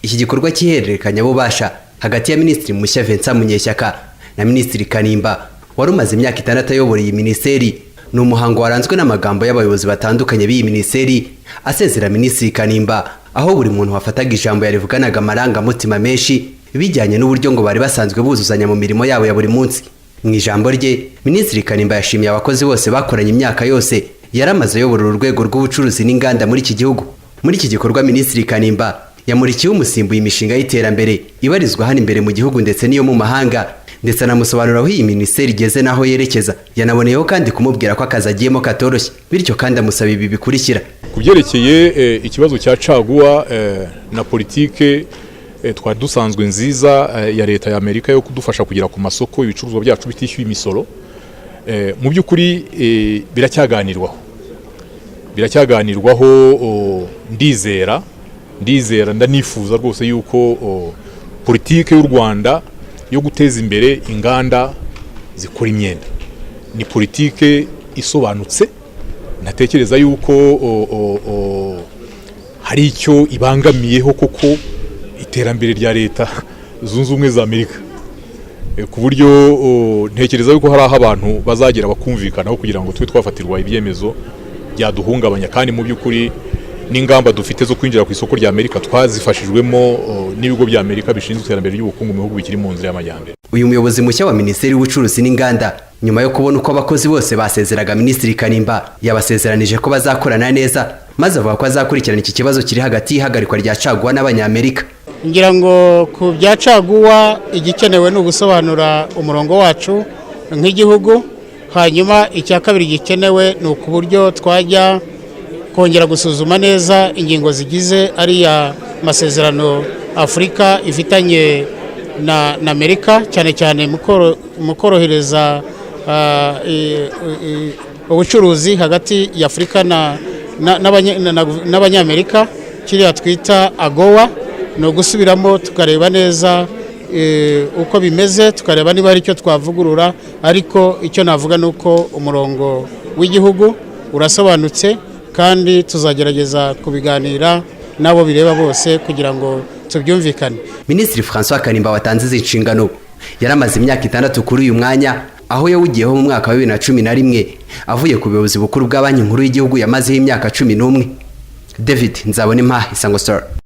iki gikorwa cy'ihererekanya bubasha hagati ya Minisitiri mushya Vincent Munyeshyaka na Minisitiri Kanimba wari umaze imyaka 6 ayobora iyi minisiteri ni umuhango waranzwe n'amagambo y'abayobozi batandukanye b'iyi minisiteri asezera Minisitiri Kanimba aho buri muntu wafataga ijambo yarivuganaga amaranga mutima menshi bijyanye n'uburyo ngo bari basanzwe buzuzanya mu mirimo yabo ya buri munsi. Mu ijambo rye Minisitiri Kanimba yashimiye abakozi bose bakoranye imyaka yose yaramaze ayobora urwego rw'ubucuruzi n'inganda muri iki gihugu. Muri iki gikorwa Minisitiri Kanimba yamurikiye umusimbuye imishinga y'iterambere ibarizwa hano imbere mu gihugu ndetse n'iyo mu mahanga, ndetse anamusobanurira aho iyi minisiteri igeze naho yerekeza. Yanaboneyeho kandi kumubwira ko akazi agiyemo katoroshye, bityo kandi amusaba ibi bikurikira. Kubyerekeye ikibazo cya CAGUWA na politike twari dusanzwe nziza ya leta ya Amerika yo kudufasha kugera ku masoko ibicuruzwa byacu bitishyuye imisoro, mu by'ukuri biracyaganirwaho. Ndizera ndanifuza rwose yuko politike y'u Rwanda yo guteza imbere inganda zikora imyenda ni politike isobanutse. Natekereza yuko hari icyo ibangamiyeho koko iterambere rya leta zunze ubumwe za Amerika, ku buryo ntekereza yuko hari aho abantu bazagera bakumvikanaho kugira ngo tube twafatirwa ibyemezo byaduhungabanya, kandi mu by'ukuri n'ingamba dufite zo kwinjira ku isoko rya Amerika twazifashijwemo n'ibigo bya Amerika bishinzwe iterambere ry'ubukungu mu bihugu bikiri mu nzira y'amajyambere. Uyu muyobozi mushya wa Minisiteri y'Ubucuruzi n'Inganda nyuma yo kubona uko abakozi bose basezeraga Minisitiri Kanimba yabasezeranije ko bazakorana neza, maze avuga ko azakurikirana iki kibazo kiri hagati y'ihagarikwa rya CAGUWA n'Abanyamerika. Ngira ngo ku bya CAGUWA igikenewe ni ugusobanura umurongo wacu nk'igihugu, hanyuma icya kabiri gikenewe ni uburyo twajya kongera gusuzuma neza ingingo zigize ariya masezerano Afurika ifitanye na Amerika, cyane cyane mu korohereza ubucuruzi hagati ya Afurika n'Abanyamerika. Kiriya twita AGOA ni ugusubiramo tukareba neza uko bimeze, tukareba niba hari icyo twavugurura, ariko icyo navuga ni uko umurongo w'igihugu urasobanutse kandi tuzagerageza kubiganira nabo bireba bose kugira ngo tubyumvikane. Minisitiri François Kanimba watanze izi nshingano yaramaze imyaka 6 kuri uyu mwanya, aho yawugiyeho mu mwaka wa 2011 avuye ku buyobozi bukuru bwa Banki Nkuru y'Igihugu yamazeho imyaka 11. David Nzabonimpa, Isango Star.